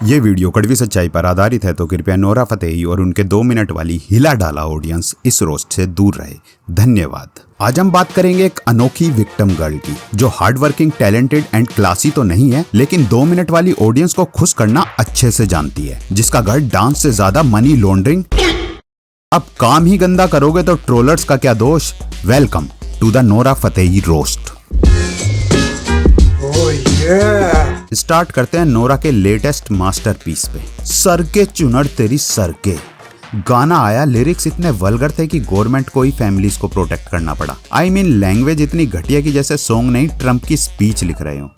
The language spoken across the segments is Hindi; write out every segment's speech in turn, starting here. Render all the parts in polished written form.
ये वीडियो कड़वी सच्चाई पर आधारित है, तो कृपया नोरा फतेही और उनके 2 मिनट वाली हिला डाला ऑडियंस इस रोस्ट से दूर रहे। धन्यवाद। आज हम बात करेंगे एक अनोखी विक्टिम गर्ल की, जो hard working, talented and classy तो नहीं है, लेकिन 2 मिनट वाली ऑडियंस को खुश करना अच्छे से जानती है, जिसका घर डांस से ज्यादा मनी लॉन्ड्रिंग। अब काम ही गंदा करोगे तो ट्रोलर्स का क्या दोष। Welcome to the Nora Fatehi roast. Start करते हैं नोरा के लेटेस्ट मास्टरपीस पे, सर के चुनर तेरी सर के। गाना आया, लिरिक्स इतने वल्गर थे कि गवर्नमेंट को ही फैमिलीज को प्रोटेक्ट करना पड़ा। आई मीन लैंग्वेज इतनी घटिया की जैसे सॉन्ग नहीं ट्रम्प की स्पीच लिख रहे हो।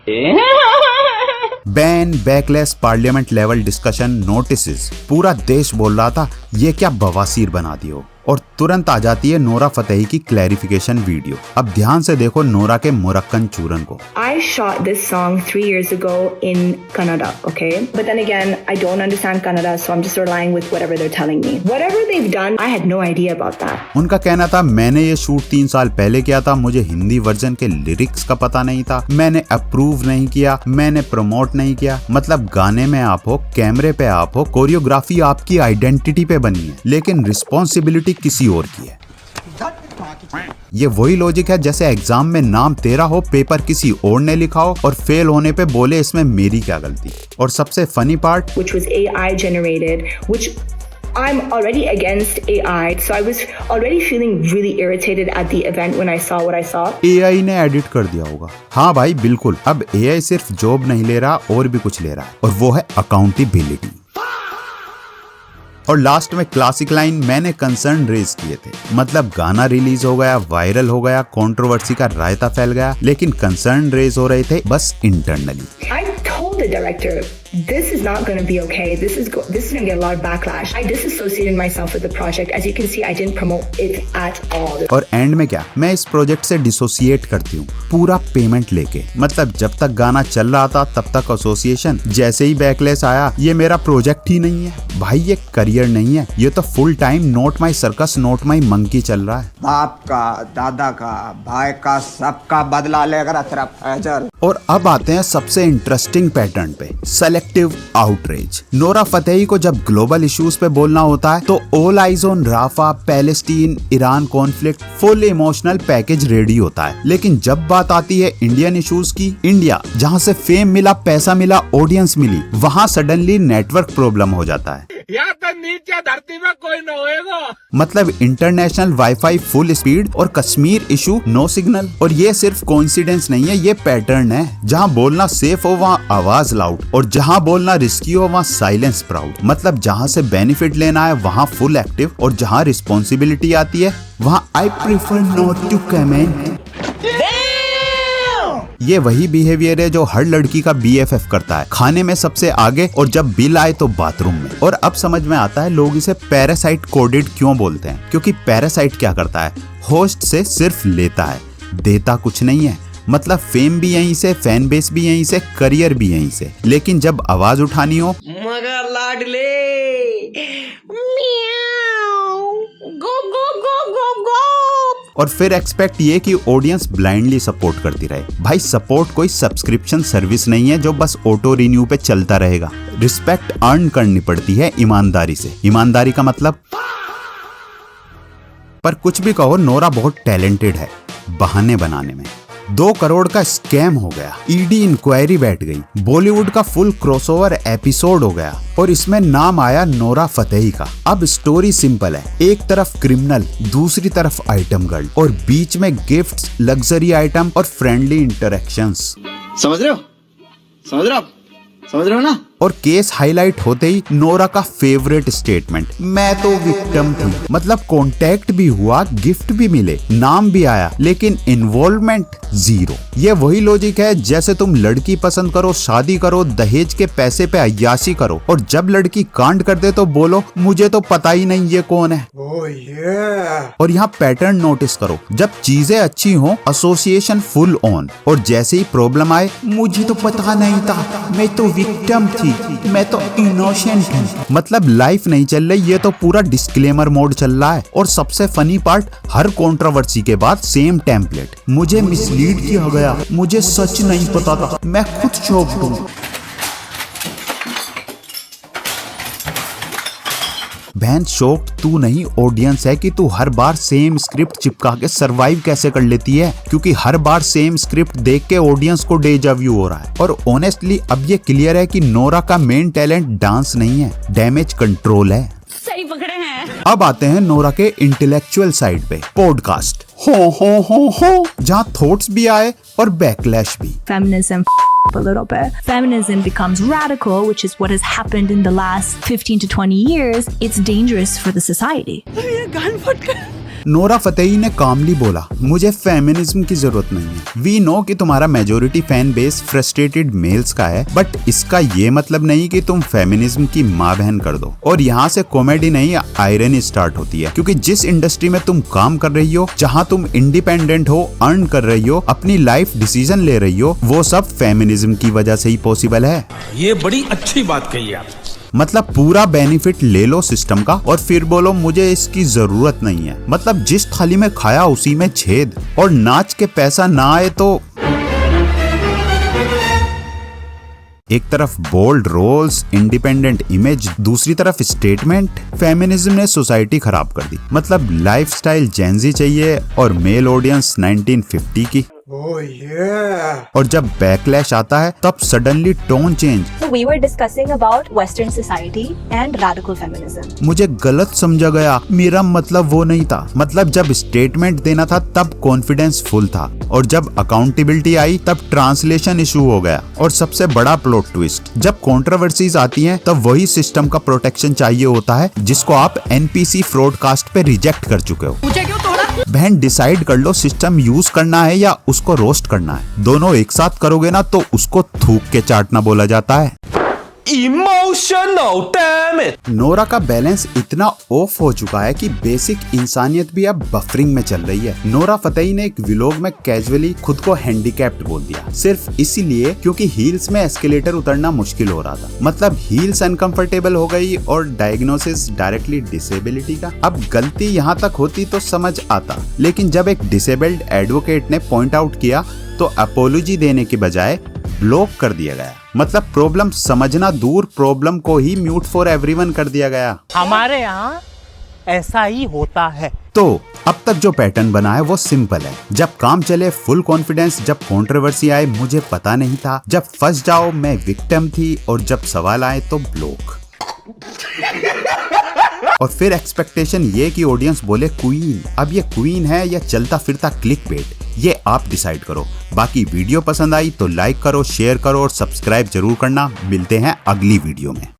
Ban, backless, parliament level discussion, notices, पूरा देश बोल रहा था ये क्या बवासीर बना दियो, और तुरंत आ जाती है नोरा फतेही की क्लैरिफिकेशन वीडियो। अब ध्यान से देखो नोरा के मुरक्कन चूरन को। I shot this song 3 years ago in Kannada, okay? But then again, I don't understand Kannada, so I'm just relying with whatever they're telling me. Whatever they've done, I had no idea about that. उनका कहना था मैंने ये शूट 3 साल पहले किया था, मुझे हिंदी वर्जन के लिरिक्स का पता नहीं था, मैंने अप्रूव नहीं किया, मैंने प्रमोट नहीं किया। मतलब गाने में आप हो, कैमरे पे आप हो, कोरियोग्राफी आपकी आइडेंटिटी पे बनी है, लेकिन रिस्पॉन्सिबिलिटी किसी और की है। ये वही लॉजिक है जैसे एग्जाम में नाम तेरा हो, पेपर किसी और ने लिखा हो, और फेल होने पे बोले इसमें मेरी क्या गलती। और सबसे funny part, which was AI generated, which I'm already against AI, so I was already feeling really irritated at the event when I saw what I saw. AI ने एडिट कर दिया होगा। हाँ भाई बिल्कुल, अब AI सिर्फ जॉब नहीं ले रहा और भी कुछ ले रहा है, और वो है अकाउंटेबिलिटी। और लास्ट में क्लासिक लाइन, मैंने कंसर्न रेज किए थे। मतलब गाना रिलीज हो गया, वायरल हो गया, कंट्रोवर्सी का रायता फैल गया, लेकिन कंसर्न रेज हो रहे थे बस internally. I told the director, this is not going to be okay. This is going to get a lot of backlash. I disassociated myself with the project. As you can see, I didn't promote it at all. और एंड में क्या, मैं इस प्रोजेक्ट से डिसोसिएट करती हूँ पूरा पेमेंट लेके। मतलब जब तक गाना चल रहा था तब तक एसोसिएशन, जैसे ही बैकलेस आया ये मेरा प्रोजेक्ट ही नहीं है भाई, ये करियर नहीं है, ये तो फुल टाइम नोट माई सर्कस, नोट माई मंकी चल रहा है। बाप का, दादा का, भाई का, सबका बदला लेकर तेरा फैजल। और अब आते हैं सबसे इंटरेस्टिंग पैटर्न पे, सेलेक्टिव आउटरीच। नोरा फतेही को जब ग्लोबल इश्यूज पे बोलना होता है तो all eyes on Rafah, Palestine, Iran conflict, full emotional package ready होता है। लेकिन जब बात आती है इंडियन इश्यूज की, इंडिया जहाँ से फेम मिला, पैसा मिला, ऑडियंस मिली, वहाँ सडनली नेटवर्क प्रॉब्लम हो जाता है। या तो नीचे धरती में कोई न होएगा। मतलब इंटरनेशनल वाईफाई फुल स्पीड और कश्मीर इशू नो सिग्नल। और ये सिर्फ कोइंसिडेंस नहीं है, ये पैटर्न है। जहाँ बोलना सेफ हो वहाँ आवाज लाउड, और जहाँ बोलना रिस्की हो वहाँ साइलेंस प्राउड। मतलब जहाँ से बेनिफिट लेना है वहाँ फुल एक्टिव, और जहाँ रिस्पॉन्सिबिलिटी आती है वहाँ I prefer not to comment. ये वही बिहेवियर है जो हर लड़की का BFF करता है, खाने में सबसे आगे और जब बिल आए तो बाथरूम में। और अब समझ में आता है लोग इसे पैरासाइट कोडेड क्यों बोलते हैं, क्योंकि पैरासाइट क्या करता है, होस्ट से सिर्फ लेता है, देता कुछ नहीं है। मतलब फेम भी यहीं से, फैन बेस भी यहीं से, करियर भी यहीं से, लेकिन जब आवाज उठानी हो मगर लाडले गो गो गो गो गो, और फिर एक्सपेक्ट ये कि ऑडियंस ब्लाइंडली सपोर्ट करती रहे। भाई सपोर्ट कोई सब्सक्रिप्शन सर्विस नहीं है जो बस ऑटो रिन्यू पे चलता रहेगा। रिस्पेक्ट अर्न करनी पड़ती है ईमानदारी से। ईमानदारी का मतलब, पर कुछ भी कहो नोरा बहुत टैलेंटेड है बहाने बनाने में। 2 करोड़ का स्कैम हो गया, ED इंक्वायरी बैठ गई, बॉलीवुड का फुल क्रॉसओवर एपिसोड हो गया, और इसमें नाम आया नोरा फतेही का। अब स्टोरी सिंपल है, एक तरफ क्रिमिनल, दूसरी तरफ आइटम गर्ल, और बीच में गिफ्ट्स, लग्जरी आइटम और फ्रेंडली इंटरेक्शंस। समझ रहे हो? समझ रहे हो? समझ रहे हो ना? और केस हाईलाइट होते ही नोरा का फेवरेट स्टेटमेंट, मैं तो विक्टिम थी। मतलब कॉन्टेक्ट भी हुआ, गिफ्ट भी मिले, नाम भी आया, लेकिन इन्वॉल्वमेंट जीरो। ये वही लॉजिक है जैसे तुम लड़की पसंद करो, शादी करो, दहेज के पैसे पे अय्याशी करो, और जब लड़की कांड कर दे तो बोलो मुझे तो पता ही नहीं ये कौन है। और यहाँ पैटर्न नोटिस करो, जब चीजें अच्छी हो एसोसिएशन फुल ऑन, और जैसे ही प्रॉब्लम आए मुझे तो पता नहीं था, मैं तो विक्टिम थी, मैं तो इनोसेंट हूँ। मतलब लाइफ नहीं चल रही, ये तो पूरा डिस्क्लेमर मोड चल रहा है। और सबसे फनी पार्ट, हर कंट्रोवर्सी के बाद सेम टेम्पलेट, मुझे मिसलीड किया गया, मुझे सच नहीं पता था, मैं खुद शॉक्ड हूँ। बहन शौक तू नहीं ऑडियंस है कि तू हर बार सेम स्क्रिप्ट चिपका के सरवाइव कैसे कर लेती है, क्योंकि हर बार सेम स्क्रिप्ट देख के ऑडियंस को डेजा व्यू हो रहा है। और ऑनेस्टली अब ये क्लियर है कि नोरा का मेन टैलेंट डांस नहीं है, डैमेज कंट्रोल है। सही पकड़े हैं। अब आते हैं नोरा के इंटेलेक्चुअल साइड पे, पॉडकास्ट हो जहाँ थॉट्स भी आए और बैकलैश भी। Feminism a little bit. Feminism becomes radical, which is what has happened in the last 15 to 20 years. It's dangerous for the society. Nora Fatehi ने कामली बोला, मुझे फेमिनिज्म की जरूरत नहीं है। वी नो कि तुम्हारा majority fan base frustrated males का है, बट इसका ये मतलब नहीं कि तुम फेमिनिज्म की माँ बहन कर दो। और यहाँ से कॉमेडी नहीं आयरनी स्टार्ट होती है, क्योंकि जिस इंडस्ट्री में तुम काम कर रही हो, जहाँ तुम इंडिपेंडेंट हो, अर्न कर रही हो, अपनी लाइफ डिसीजन ले रही हो, वो सब फेमिनिज्म की वजह से ही पॉसिबल है। ये बड़ी अच्छी बात कही आप। मतलब पूरा बेनिफिट ले लो सिस्टम का और फिर बोलो मुझे इसकी जरूरत नहीं है। मतलब जिस थाली में खाया उसी में छेद, और नाच के पैसा ना आए तो एक तरफ बोल्ड रोल्स, इंडिपेंडेंट इमेज, दूसरी तरफ स्टेटमेंट। फेमिनिज्म ने सोसाइटी खराब कर दी। मतलब लाइफस्टाइल जेंजी चाहिए और मेल ऑडियंस 1950 की। और जब बैकलैश आता है तब suddenly tone change. So we were discussing about Western society and radical feminism. मुझे गलत समझा गया, मेरा मतलब वो नहीं था। मतलब जब स्टेटमेंट देना था तब कॉन्फिडेंस फुल था, और जब अकाउंटेबिलिटी आई तब ट्रांसलेशन इशू हो गया। और सबसे बड़ा प्लॉट ट्विस्ट, जब कंट्रोवर्सीज आती हैं तब वही सिस्टम का प्रोटेक्शन चाहिए होता है जिसको आप NPC फ्रॉडकास्ट पे रिजेक्ट कर चुके हो। बहन डिसाइड कर लो सिस्टम यूज करना है या उसको रोस्ट करना है। दोनों एक साथ करोगे ना तो उसको थूक के चाटना बोला जाता है। Emotional damage। नोरा का बैलेंस इतना ऑफ हो चुका है कि बेसिक इंसानियत भी अब बफरिंग में चल रही है। नोरा फतेही ने एक व्लॉग में कैजुअली खुद को हैंडीकैप्ड बोल दिया, सिर्फ इसीलिए क्योंकि हील्स में एस्केलेटर उतरना मुश्किल हो रहा था। मतलब हील्स अनकंफर्टेबल हो गई और डायग्नोसिस डायरेक्टली डिसेबिलिटी का। अब गलती यहाँ तक होती तो समझ आता, लेकिन जब एक डिसेबल्ड एडवोकेट ने पॉइंट आउट किया तो अपोलॉजी देने के बजाय ब्लॉक कर दिया गया। मतलब प्रॉब्लम समझना दूर, प्रॉब्लम को ही म्यूट फॉर एवरीवन कर दिया गया। हमारे यहाँ ऐसा ही होता है। तो अब तक जो पैटर्न बना है वो सिंपल है। जब काम चले फुल कॉन्फिडेंस, जब कंट्रोवर्सी आए मुझे पता नहीं था, जब फंस जाओ मैं विक्टिम थी, और जब सवाल आए तो ब्लॉक। और फिर एक्सपेक्टेशन ये कि ऑडियंस बोले क्वीन। अब ये क्वीन है या चलता फिरता क्लिक बेट, ये आप डिसाइड करो। बाकी वीडियो पसंद आई तो लाइक करो, शेयर करो और सब्सक्राइब जरूर करना। मिलते हैं अगली वीडियो में।